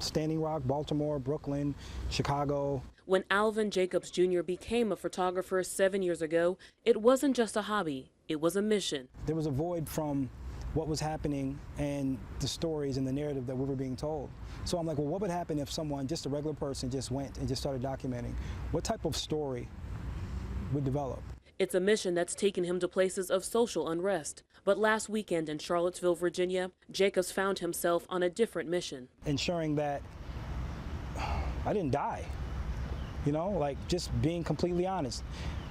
Standing Rock, Baltimore, Brooklyn, Chicago. When Alvin Jacobs Jr. became a photographer 7 years ago, it wasn't just a hobby, it was a mission. There was a void from what was happening and the stories and the narrative that we were being told. So I'm like, well, what would happen if someone, just a regular person, just went and just started documenting? What type of story would develop? It's a mission that's taken him to places of social unrest. But last weekend in Charlottesville, Virginia, Jacobs found himself on a different mission. Ensuring that I didn't die, you know, like just being completely honest,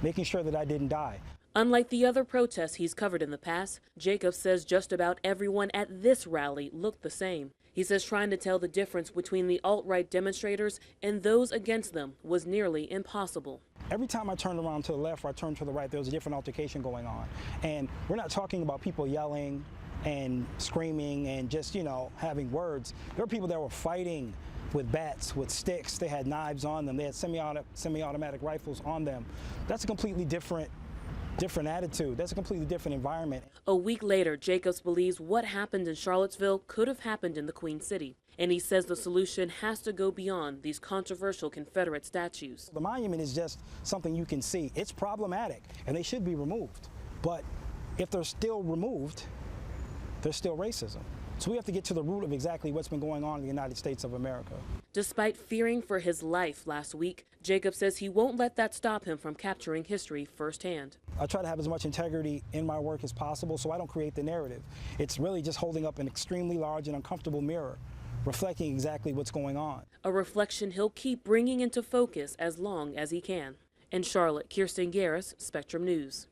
making sure that I didn't die. Unlike the other protests he's covered in the past, Jacobs says just about everyone at this rally looked the same. He says trying to tell the difference between the alt-right demonstrators and those against them was nearly impossible. Every time I turned around to the left or I turned to the right, there was a different altercation going on. And we're not talking about people yelling and screaming and just, you know, having words. There were people that were fighting with bats, with sticks. They had knives on them. They had semi-automatic rifles on them. That's a completely different attitude. That's a completely different environment. A week later, Jacobs believes what happened in Charlottesville could have happened in the Queen City. And he says the solution has to go beyond these controversial Confederate statues. The monument is just something you can see. It's problematic, and they should be removed. But if they're still removed, there's still racism. So we have to get to the root of exactly what's been going on in the United States of America. Despite fearing for his life last week, Jacob says he won't let that stop him from capturing history firsthand. I try to have as much integrity in my work as possible so I don't create the narrative. It's really just holding up an extremely large and uncomfortable mirror, reflecting exactly what's going on. A reflection he'll keep bringing into focus as long as he can. In Charlotte, Kirstin, Garriss, Spectrum News.